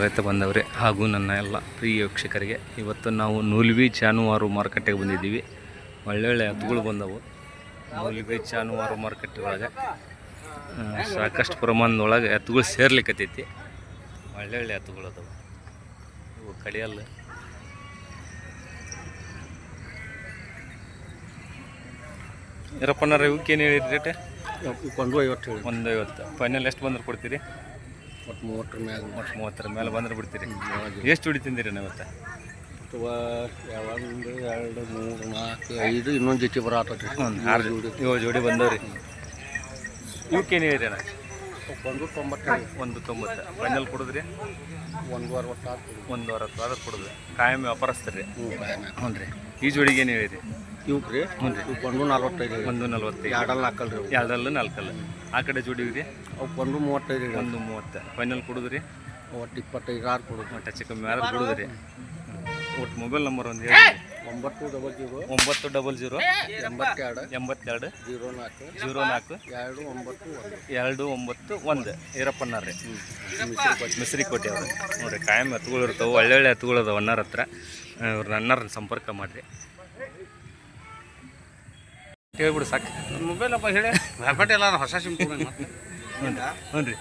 ರೈತ ಬಂದವರೇ ಹಾಗೂ ನನ್ನ ಎಲ್ಲ ಪ್ರಿಯ ವೀಕ್ಷಕರಿಗೆ ಇವತ್ತು ನಾವು ನೂಲ್ವಿ ಜಾನುವಾರು ಮಾರುಕಟ್ಟೆಗೆ ಬಂದಿದ್ದೀವಿ. ಒಳ್ಳೊಳ್ಳೆ ಹತ್ತುಗಳು ಬಂದವು. ನೂಲ್ವಿ ಜಾನುವಾರು ಮಾರುಕಟ್ಟೆ ಒಳಗೆ ಸಾಕಷ್ಟು ಪ್ರಮಾಣದೊಳಗೆ ಹತ್ತುಗಳು ಸೇರ್ಲಿಕ್ಕತ್ತೈತಿ. ಒಳ್ಳೊಳ್ಳೆ ಹತ್ತುಗಳು ಅದಾವೆ. ಇವು ಕಡಿಯಲ್ಲ ಇರಪ್ಪನಾರ ಇವಕ್ಕೇನು ಹೇಳಿರಿ ರೇಟ್? 150. ಫೈನಲ್ ಎಷ್ಟು ಬಂದ್ರೆ ಕೊಡ್ತೀರಿ? 30 ಮೇಲೆ ಬಂದ್ರೆ ಬಿಡ್ತೀರಿ. ಎಷ್ಟು ಜೋಡಿ ತಿಂದಿರಿ ನಾವು ಇವತ್ತು? 1 2 3 4 5 ಇನ್ನೊಂದು ಜೊತೆ ಬರತ್ತೈತಿ. 7 ಜೋಡಿ ಬಂದವ್ರಿ. ಇವಕ್ಕೇನು ಹೇಳಿರಿ ಅಣ್ಣ? 190. ಫೈನಲ್ ಕೊಡಿದ್ರಿ? 160 ಆದ್ರೆ ಕೊಡಿದ್ರಿ. ಕಾಯಂ ವ್ಯಾಪಾರಸ್ತೀರಿ? ಹ್ಞೂ ರೀ. ಈ ಜೋಡಿಗೆ ಏನು ಹೇಳಿರಿ? ಇವಕ್ಕೆ ರೀ? ಹ್ಞೂ ರೀ. 145. 145. 2 4 ರೀ. 2 4. ಆ ಕಡೆ ಜೋಡಿವಿ ರೀ? 135. 130. ಫೈನಲ್ ಕೊಡಿದ್ರಿ? 25 ಕೊಡೋದು. ಒಟ್ಟು ಹೆಚ್ಚು ಕಮ್ಮಿ ಆದ್ರೆ ಕೊಡಿದ್ರಿ. ಒಟ್ಟು ಮೊಬೈಲ್ ನಂಬರ್ ಒಂದು ಹೇಳಿ. 900 900 82 82 04 291 ಈರಪ್ಪನಾರ ರೀ. ಮಿಸ್ರಿಕೋಟೆ ಅವರು ನೋಡಿರಿ. ಕಾಯಂ ಹತ್ತುಗಳು ಇರ್ತಾವೆ. ಒಳ್ಳೊಳ್ಳೆ ಹತ್ತುಗಳು ಅದಾವೆ ಅಣ್ಣರ ಹತ್ರ. ಇವ್ರನ್ನ ಅಣ್ಣರನ್ನ ಸಂಪರ್ಕ ಮಾಡಿರಿ. ಹೇಳ್ಬಿಡು ಸಾಕು. ಮೊಬೈಲ್ ಅಪ್ಪ ಹೇಳಿ. ಎಲ್ಲ ಹೊಸ ಸಿಮ್ ಹ್ಞೂ ರೀ.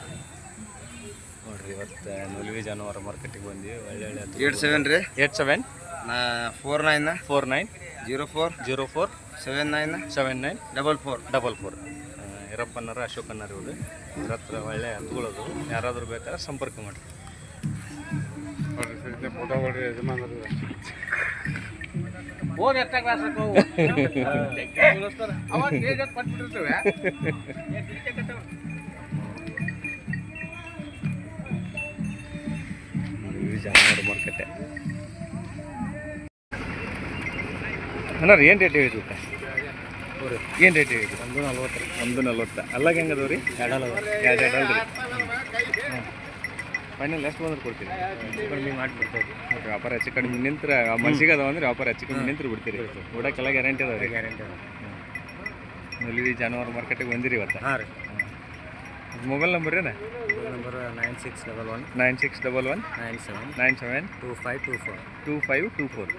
ನೋಡಿರಿ ಇವತ್ತು ನೂಲ್ವಿ ಜಾನುವಾರು ಮಾರ್ಕೆಟಿಗೆ ಬಂದ್ವಿ. ಒಳ್ಳೊಳ್ಳೆ 87 ರೀ. 87 49 49 04 04 79 79 44 ಈರಪ್ಪನಾರ ಅಶೋಕಣ್ಣರು ಇವರು. ಇವ್ರ ಹತ್ರ ಒಳ್ಳೆ ಹತ್ತುಗಳು ಅದು. ಯಾರಾದರೂ ಬೇಕಾದ್ರೆ ಸಂಪರ್ಕ ಮಾಡಿರಿ. ಫೋನ್ ಎತ್ತ ಕ್ಲಾಸ್ ಜಾನುವಾರು ಮಾರ್ಕೆಟೆ ಅಣ್ಣ ರೀ. ಏನು ರೇಟ್ ಹೇಳಿದ್ವಿ? ಏನು ರೇಟ್ ಹೇಳಿದ್ವಿ? 140. 140. ಅಲ್ಲಾಗ ಹೆಂಗೆ ಅದಾವ ರೀ? 2 ಅಲ್ರಿ. ಫೈನಲ್ ಎಷ್ಟು ಬಂದ್ರೆ ಕೊಡ್ತೀರಿ? ಕಡಿಮೆ ಮಾಡಿಬಿಡ್ತೇವೆ. ನೋಡಿರಿ ವ್ಯಾಪಾರ ಹೆಚ್ಚು ಕಡಿಮೆ ನಿಂತ್ರೆ ಮನ್ಸಿಗೆ ಅದಾವ ಅಂದ್ರೆ ವ್ಯಾಪಾರ ಹೆಚ್ಚು ಕಡಿಮೆ ನಿಂತ್ರು ಬಿಡ್ತೀರಿ. ಓಡಕ್ಕೆಲ್ಲ ಗ್ಯಾರಂಟಿ ಅದಾವ ರೀ? ಗ್ಯಾರಂಟಿ ಅದ. ನೂಲ್ವಿ ಜಾನುವಾರು ಮಾರ್ಕೆಟಿಗೆ ಬಂದಿರಿ ಇವತ್ತು? ಹಾಂ ರೀ. ಮೊಬೈಲ್ ನಂಬರ್ ಏನ? Mobile number 9611 9611 97 2524 2524.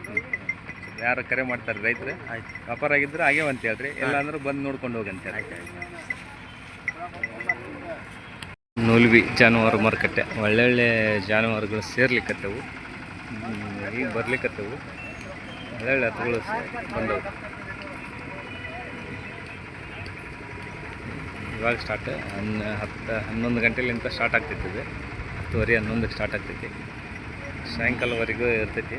ಯಾರು ಕರೆ ಮಾಡ್ತಾರೆ ರೈತರು? ಆಯ್ತು. ವ್ಯಾಪಾರ ಆಗಿದ್ರೆ ಆಗ್ಯಾವ ಅಂತ ಹೇಳ್ರಿ. ಇಲ್ಲ ಅಂದ್ರೆ ಬಂದು ನೋಡ್ಕೊಂಡು ಹೋಗಂತ ಹೇಳಿ. ನೂಲ್ವಿ ಜಾನುವಾರು ಮಾರುಕಟ್ಟೆ ಒಳ್ಳೊಳ್ಳೆ ಜಾನುವಾರುಗಳು ಸೇರ್ಲಿಕ್ಕತ್ತವು. ಈಗ ಬರ್ಲಿಕ್ಕತ್ತವು. ಒಳ್ಳೊಳ್ಳೆ ಹತ್ತುಗಳು ಬಂದವು. ಇವಾಗ ಸ್ಟಾರ್ಟ್ 11 ಗಂಟೆಲಿಂದ ಸ್ಟಾರ್ಟ್ ಆಗ್ತೈತಿ. ಇದು 10:30 11ಕ್ಕೆ ಸ್ಟಾರ್ಟ್ ಆಗ್ತೈತಿ. ಸಾಯಂಕಾಲವರೆಗೂ ಇರ್ತೈತಿ.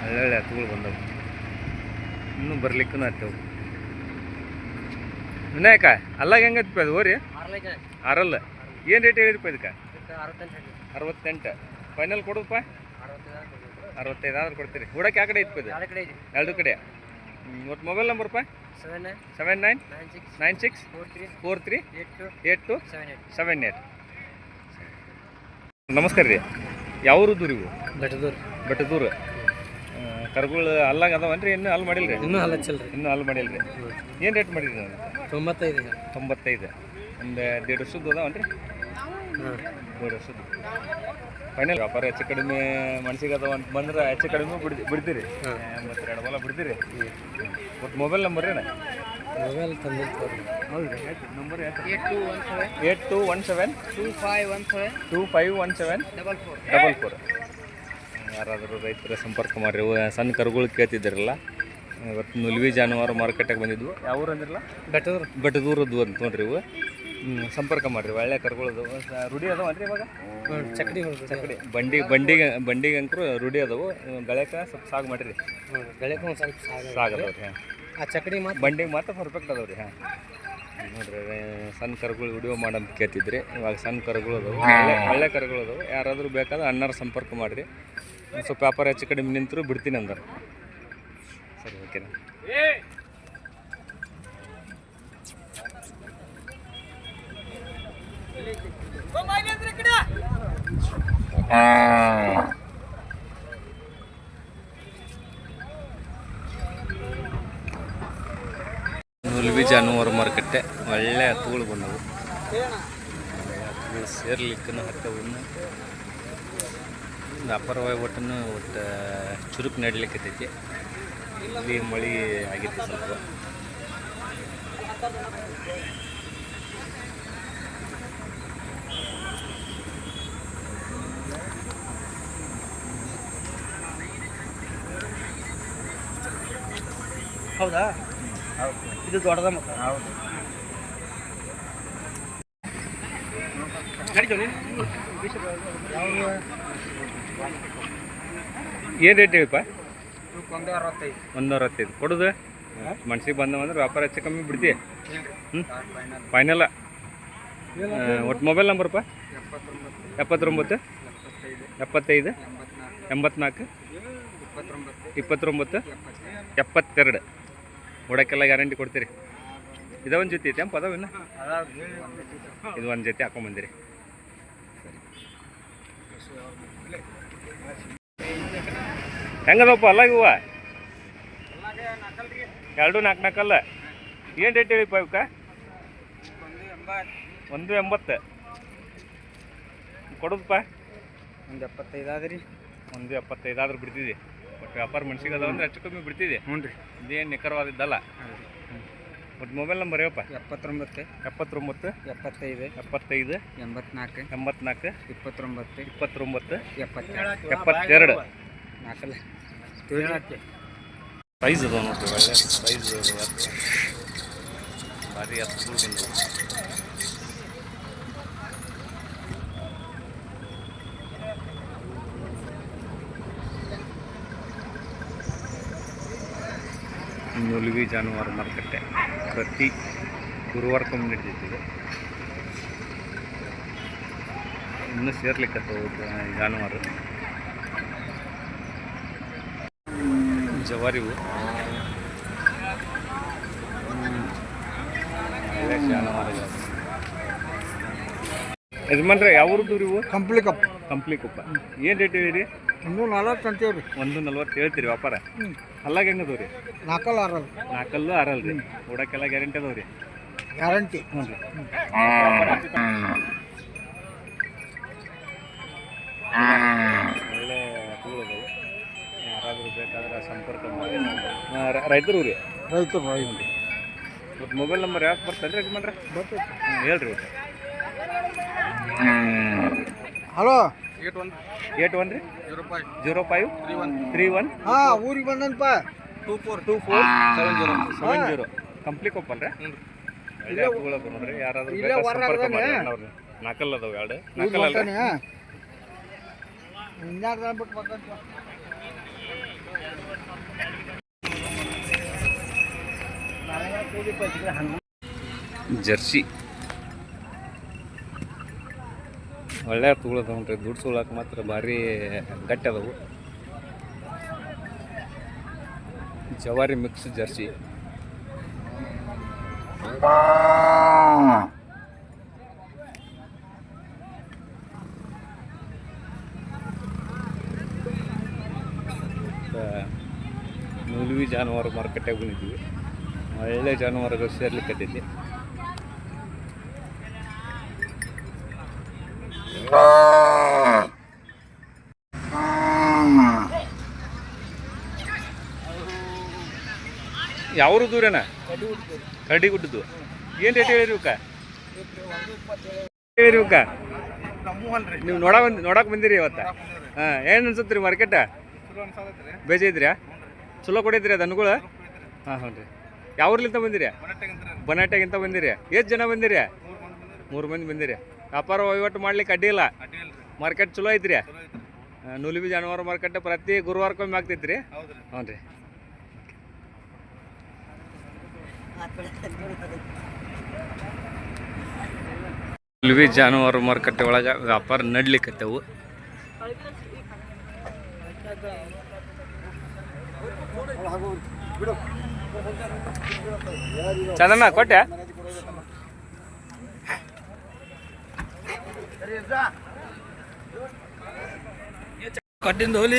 ಒಳ್ಳೊಳ್ಳೆ ಹತ್ತುಗಳು ಬಂದವು. ಇನ್ನೂ ಬರ್ಲಿಕ್ಕೂ ಹತ್ತವು. ವಿನಾಯಕ ಅಲ್ಲಾಗ ಹೆಂಗೈತಿ ಅದು? ಹೋರಿ 6 ಏನು ರೇಟ್ ಹೇಳಿರಪ್ಪ ಇದಕ್ಕೆ? 68. ಫೈನಲ್ ಕೊಡೋದಪ್ಪ? 65 ಆದ್ರೆ ಕೊಡ್ತೀರಿ. ಹೂಡಕ್ಕೆ ಯಾವ ಕಡೆ ಐತಿ ಇದು? 2 ಕಡೆ. ಒಟ್ಟು ಮೊಬೈಲ್ ನಂಬರ್ಪ? 79 96 43 82 78. ನಮಸ್ಕಾರ ರೀ. ಯಾವ ದೂರ ಇವು? ಬೆಟ್ಟದೂರು. ಕರ್ಗಳು ಅಲ್ಲಾಗ ಅದಾವನ್ರಿ? ಇನ್ನೂ ಅಲ್ಲಿ ಮಾಡಿಲ್ರಿ? ಇನ್ನೂ ಹಲ್ಲಚ್ಚಲ್ರಿ. ಇನ್ನೂ ಅಲ್ಲಿ ಮಾಡಿಲ್ರಿ. ಏನು ರೇಟ್ ಮಾಡಿರಿ ನಾವು? 95. ಒಂದು 1.5 ವರ್ಷದ್ದು ಅದಾವನ್ರಿ? 1.5 ವರ್ಷದ್ದು. ಫೈನಲ್ ವ್ಯಾಪಾರ ಹೆಚ್ಚು ಕಡಿಮೆ ಮನ್ಸಿಗೆ ಅದಾವ ಅಂತ ಬಂದ್ರೆ ಹೆಚ್ಚು ಕಡಿಮೆ ಬಿಡ್ತೀರಿ? ಮತ್ತು 2 ಬಲ ಬಿಡ್ತೀರಿ. ಒಟ್ಟು ಮೊಬೈಲ್ ನಂಬರ್ ಏನ? ಮೊಬೈಲ್ ತಂದಿರ್ತೀವಿ. ಹೌದು ರೀ. ನಂಬರ್ 8217 2517 44. ಯಾರಾದರೂ ರೈತರ ಸಂಪರ್ಕ ಮಾಡಿರಿ. ಸಣ್ಣ ಕರುಗಳು ಕೇಳ್ತಿದ್ದಾರಲ್ಲ. ಇವತ್ತು ನೂಲ್ವಿ ಜಾನುವಾರು ಮಾರುಕಟ್ಟೆಗೆ ಬಂದಿದ್ವು. ಯಾವ ಊರು ಅಂದಿರಲ್ಲ? ಬೆಟ್ಟದೂರದ್ದು ಅಂತ ನೋಡ್ರಿ. ಇವು ಸಂಪರ್ಕ ಮಾಡಿರಿ. ಒಳ್ಳೆ ಕರುಗಳು ರೂಢಿ ಅದಾವ ಅಂದ್ರೆ ಇವಾಗ? ಚಕಡಿ ಬಂಡಿಗೆ ಅಂಕರು ರೂಢಿ ಅದಾವು. ಗಳಕ್ಕೆ ಸ್ವಲ್ಪ ಸಾಗು ಮಾಡಿರಿ. ಸಾಗದವ್ರಿ. ಹಾಂ. ಆ ಚಕಡಿ ಬಂಡಿಗೆ ಮಾತ್ರ ಪರ್ಫೆಕ್ಟ್ ಅದಾವ್ರಿ. ಹಾಂ ನೋಡ್ರಿ. ಸಣ್ಣ ಕರುಗಳು ವಿಡಿಯೋ ಮಾಡಂತ ಕೇಳ್ತಿದ್ರಿ. ಇವಾಗ ಸಣ್ಣ ಕರುಗಳು ಅದಾವೆ. ಒಳ್ಳೆ ಕರುಗಳು ಅದಾವೆ. ಯಾರಾದರೂ ಬೇಕಾದ್ರೆ ಅಣ್ಣರ ಸಂಪರ್ಕ ಮಾಡಿರಿ. ಸ್ವಲ್ಪ ವ್ಯಾಪಾರ ಹೆಚ್ಚು ಕಡಿಮೆ ನಿಂತರು ಬಿಡ್ತೀನಿ ಅಂದರು. ಸರಿ, ಓಕೆನಾ? ನೂಲ್ವಿ ಜಾನುವಾರು ಮಾರುಕಟ್ಟೆ ಒಳ್ಳೆ ಹತ್ತುಗಳು ಬಂದವು. ಇದು ಸೇರ್ಲಿಕ್ಕೂ ಹತ್ತವು ಇನ್ನು ವ್ಯಾಪಾರ ಒಟ್ಟನ್ನು ಒಟ್ಟು ಚುರುಕು ನಡಿಲಿಕ್ಕೈತಿ. ಇಲ್ಲಿ ಮಳೆ ಆಗಿತ್ತು ಸ್ವಲ್ಪ. ಹೌದಾ? ಇದು ದೊಡ್ಡದ ಮಕ್ಕ. ಹೌದು. ಏನು ರೇಟ್ ಹೇಳಿಪ್ಪ? 165. 165 ಕೊಡೋದು. ಮನ್ಸಿಗೆ ಬಂದವ ಅಂದ್ರೆ ವ್ಯಾಪಾರ ಹೆಚ್ಚು ಕಮ್ಮಿ ಬಿಡ್ತಿ. ಫೈನಲ್ಲ. ಒಟ್ಟು ಮೊಬೈಲ್ ನಂಬರ್ಪ? 79 75 84 29 72. ಹೊಡಕ್ಕೆಲ್ಲ ಗ್ಯಾರಂಟಿ ಕೊಡ್ತೀರಿ? ಇದ ಒಂದು ಜೊತೆ ಐತೆ ಅದಾವ ಇನ್ನು? ಇದು ಒಂದು ಜೊತೆ ಹಾಕೊಂಬಂದಿರಿ. ಹೆಂಗದಪ್ಪ ಅಲ್ಲ ಇವ? 2 4 ನಾಲ್ಕಲ್ಲ. ಏನು ರೇಟ್ ಹೇಳಿಪ್ಪ ಇವಕ್ಕೆ? 180 ಕೊಡೋದಪ್ಪ? 175 ಆದ್ರಿ. 175 ಆದ್ರೆ ಬಿಡ್ತಿದ್ದೆ. ಬಟ್ ವ್ಯಾಪಾರ ಮನ್ಸಿಗೆ ಅದಾವ ಅಂದ್ರೆ ಹೆಚ್ಚು ಕಮ್ಮಿ ಬಿಡ್ತಿದ್ದೆ. ಹ್ಞೂ ರೀ. ಇದೇನು ನಿಖರವಾದಿದ್ದಲ್ಲ. ಬಟ್ ಮೊಬೈಲ್ ನಂಬರ್ ಹೇಳಪ್ಪ? 79 79 75 75 84 84 29 29 72. 72. ನಾಲ್ಕಲ್ಲ. ಪ್ರೈಸ್ ಅದಾವ ನೋಡ್ರಿ, ಒಳ್ಳೆ ಪ್ರೈಸ್ ಭಾರಿ ಹತ್ತು ಬಂದವು. ನುಲಿವಿ ಜಾನುವಾರು ಮಾರುಕಟ್ಟೆ ಪ್ರತಿ ಗುರುವಾರಕ್ಕೊಮ್ಮೆ ನಡೀತಿದೆ. ಇನ್ನೂ ಸೇರ್ಲಿಕ್ಕತ್ತವು ಜಾನುವಾರು. ಜವಾರಿವು ಒಳ್ಳೆ ಜಾನುವಾರುಗಳು. ಯಜಮಾನ್ರೆ ಯಾವ ಊರು ಇವು? ಕಂಪ್ಲಿ ಕೊಪ್ಪ. ಏನು ರೇಟ್ ಹೇಳಿರಿ? 140 ಅಂತೀವ್ರಿ. 140 ಹೇಳ್ತೀರಿ ವ್ಯಾಪಾರ? ಅಲ್ಲಾಗ ಹೆಂಗದವು ರೀ? 4 6 4 6 ರೀ. ಓಡಕ್ಕೆಲ್ಲ ಗ್ಯಾರಂಟಿ ಅದಾವ ರೀ? ಗ್ಯಾರಂಟಿ. ಹ್ಞೂ ರೀ. ಒಳ್ಳೆ ಹೂಗಳದಾವು. ಯಾರಾದರೂ ಬೇಕಾದ್ರೆ ಸಂಪರ್ಕ ಮಾಡಿ. ರೈತರು ರೀ? ರೈತರು. ಮತ್ತು ಮೊಬೈಲ್ ನಂಬರ್ ಯಾಕೆ ಬರ್ತದೆ ರೀ ಯಜಮಾನ್ರೆ? ಬರ್ತೈತೆ. ಹೇಳ್ರಿ ಒಟ್ಟು. ಹಲೋ. 81 ರೀ? 05 31 ಹಾಂ, ಊರಿಗೆ ಬಂದನಪ್ಪ. 24 70 ಕಂಪ್ಲೀಟ್ ಕೊಪ್ಪಲ್ರಿ? ಒಳ್ಳೆ ಹೂಗಳದು ನೋಡ್ರಿ. ಯಾರಾದರೂ ಸಂಪರ್ಕ ಮಾಡಿ. ಅವ್ರನ್ನ ನಾಲ್ಕಲ್ಲ ಅದಾವೆ, 2 ನಾಲ್ಕಲ್ಲ. ಜರ್ಸಿ ಒಳ್ಳೆ ತುಗಳದವ ನೋಡ್ರಿ. ದುಡ್ಡು ಸುಳಕ್ಕೆ ಮಾತ್ರ ಭಾರಿ ಗಟ್ಟಿ ಅದಾವು. ಜವಾರಿ ಮಿಕ್ಸ್ ಜರ್ಸಿ. ನುಲಿವಿ ಜಾನುವಾರು ಮಾರುಕಟ್ಟೆಗೆ ಬಂದಿದ್ದೀವಿ. ಒಳ್ಳೆ ಜಾನುವಾರುಗಳು ಸೇರ್ಲಿಕ್ಕತ್ತೈತಿ. ಯಾವ್ರು ದೂರನ? ಕರಡಿಗುಡ್ಡದು. ಏನು ರೇಟ್ ಹೇಳಿರಿ ಇವಕ್ಕ? ಹೇಳಿರಿ ಇವಕ್ಕ? ನೀವು ನೋಡಕ್ಕೆ ಬಂದಿರಿ ಇವತ್ತ? ಹಾಂ, ಏನು ಅನ್ಸುತ್ತೆ ರೀ ಮಾರ್ಕೆಟ? ಬೇಜೈತ್ರಿ? ಚಲೋ ಕೊಡೈತ್ರಿ ಅದು ದನಗಳು? ಹಾಂ ಹ್ಞೂ ರೀ. ಯಾವ ಊರ್ಲಿಂದ ಬಂದಿರಿ? ಬನಾಟ್ಯಾಗಿಂತ ಬಂದಿರಿ. ಎಷ್ಟು ಜನ ಬಂದಿರಿ? 3 ಮಂದಿ ಬಂದಿರಿ. ವ್ಯಾಪಾರ ವಹಿವಾಟು ಮಾಡ್ಲಿಕ್ಕೆ ಅಡ್ಡಿಲ್ಲ? ಮಾರ್ಕೆಟ್ ಚಲೋ ಐತ್ರಿ? ನುಲಿವಿ ಜಾನುವಾರು ಮಾರ್ಕೆಟ್ ಪ್ರತಿ ಗುರುವಾರಕ್ಕೊಮ್ಮೆ ಆಗ್ತೈತ್ರಿ? ಹ್ಞೂ ರೀ. ನುಲಿವಿ ಜಾನುವಾರು ಮಾರುಕಟ್ಟೆ ಒಳಗೆ ವ್ಯಾಪಾರ ನಡ್ಲಿಕ್ಕತ್ತವು. ಚಂದಣ್ಣ ಕೊಟ್ಟೆ?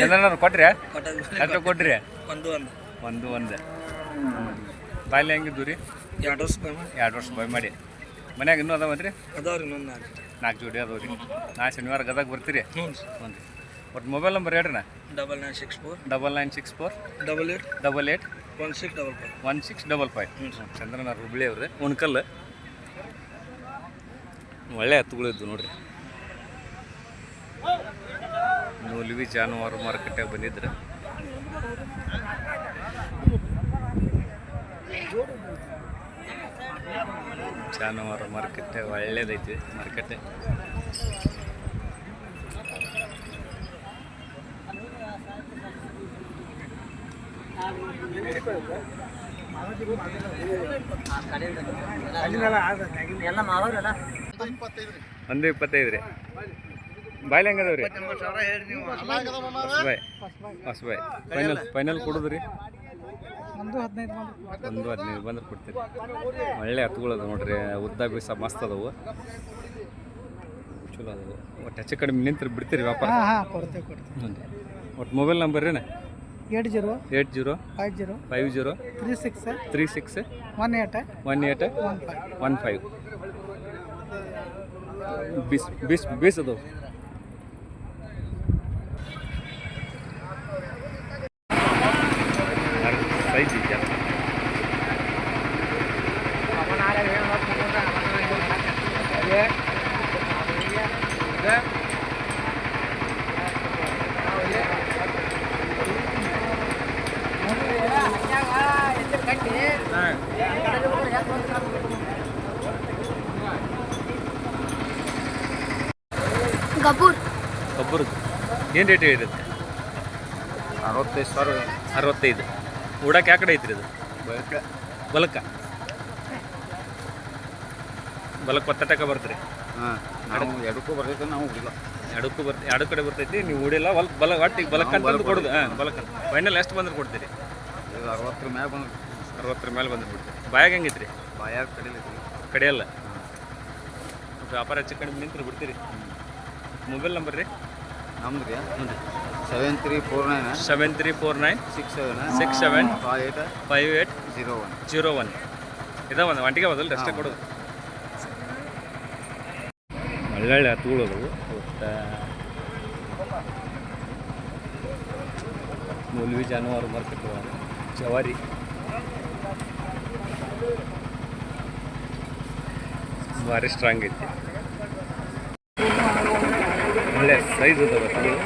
ಚಂದಣ್ಣ ಕೊಟ್ರಿ? ಎಷ್ಟು ಕೊಟ್ರಿ? 1 ಬಾಯ್ಲಿ ಹೆಂಗಿದ್ದು ರೀ? 2 ವರ್ಷ ಬಾಯ್ ಮಾಡಿ. ಮನ್ಯಾಗ ಇನ್ನೂ ಅದಾವನ್ರಿ? ಅದಾವ್ರಿ. 4 ಜೋಡಿ ಅದಾವ ರೀ. ನಾ ಶನಿವಾರ ಗದಗ ಬರ್ತೀರಿ? ಹ್ಞೂ ಹ್ಞೂ ರೀ. ಒಟ್ಟು ಮೊಬೈಲ್ ನಂಬರ್ ಹೇಳ್ರಿ ನಾ. 9964 9964 88 88 1655. 1655. ಚಂದ್ರನ ಹುಬ್ಳಿ ಅವ್ರಿ ಉಣ್ಕಲ್. ಒಳ್ಳೆ ಹತ್ತುಗಳಿದ್ದು ನೋಡ್ರಿ. ನೂಲ್ವಿ ಜಾನುವಾರು ಮಾರುಕಟ್ಟೆಗೆ ಬಂದಿದ್ರೆ ಜಾನುವಾರು ಮಾರುಕಟ್ಟೆ ಒಳ್ಳೇದೈತಿ ಮಾರುಕಟ್ಟೆ. ಒಂದು 25 ರೀ. ಬಾಯ್ಲಿ ಹೆಂಗದವ್ರಿ? ಹೊಸಬಾಯ್ ಫೈನಲ್ ಕೊಡೋದ್ರಿ? 115 ಬಂದ್ರೆ ಕೊಡ್ತೀರಿ. ಒಳ್ಳೆ ಹತ್ತುಗಳದ ನೋಡ್ರಿ. ಉದ್ದ ಬೀಸ ಮಸ್ತ್ ಅದಾವು, ಚಲೋ ಅದಾವು. ಒಟ್ಟು ಹೆಚ್ಚು ಕಡಿಮೆ ನಿಂತ್ರೆ ಬಿಡ್ತೀರಿ ವ್ಯಾಪಾರ? ಹ್ಞೂ. ಒಟ್ಟು ಮೊಬೈಲ್ ನಂಬರ್ ರೀ? 80 80 50 36 18 15. ಬೀಸ್ ಅದಾವು. ಸೈಜ್ ಇದೆ. ಕಬ್ಬುರ್ದು ಏನು ರೇಟ್ ಹೇಳಿರುತ್ತೆ? 65,000. 65. ಉಡಕ್ಕೆ ಯಾವ ಕಡೆ ಐತ್ರಿ ಇದು? ಬಲಕ್ಕೆ ಬತ್ತಟಕ ಬರ್ತೀರಿ? ಹಾಂ, ನಾವು ಎಡಕ್ಕೂ ಬರ್ತೈತೆ, ನಾವು ಉಡಿಲ್ಲ. ಎರಡು ಕಡೆ ಬರ್ತೈತಿ. ನೀವು ಉಡಿಲ್ಲ ಬಲ ಒಟ್ಟಿಗೆ ಬಲಕ್ಕೆ ಅಂತಂದು ಕೊಡೋದು. ಹಾಂ, ಬಲಕ್ಕೆ. ಫೈನಲ್ ಎಷ್ಟು ಬಂದ್ರೆ ಕೊಡ್ತೀರಿ? ಈಗ 60 ಮ್ಯಾಗ ಬಂದು 60 ಮೇಲೆ ಬಂದ್ರೆ ಕೊಡ್ತೀರಿ. ಬಾಯಾಗ ಹೆಂಗೈತ್ರಿ? ಬಾಯಾಗ ಕಡಿಲಿಲ್ಲ. ಕಡೆಯಲ್ಲ. ವ್ಯಾಪಾರ ಹೆಚ್ಚು ಕಡಿಮೆ ನಿಂತ್ರೆ ಬಿಡ್ತೀರಿ. ಮೊಬೈಲ್ ನಂಬರ್ ರೀ? ನಮ್ದು ರೀ? ಹ್ಞೂ ರೀ. 7349 7349 67 58 01. ಇದಾವ ಒಂದು ಒಂಟಿಗೆ ಹೋದಲ್ಲ ಅಷ್ಟೇ ಕೊಡೋದು. ಒಳ್ಳೊಳ್ಳೆ ಹತ್ತುಗಳು ಒಟ್ಟು ನೂಲ್ವಿ ಜಾನುವಾರು ಮಾರ್ಕೆಟ್ ಜವಾರಿ ಭಾರಿ ಸ್ಟ್ರಾಂಗ್ ಐತಿ. ಒಳ್ಳೆ ಸೈಜ್ ಅದಾವ ಹತ್ತುಗಳು.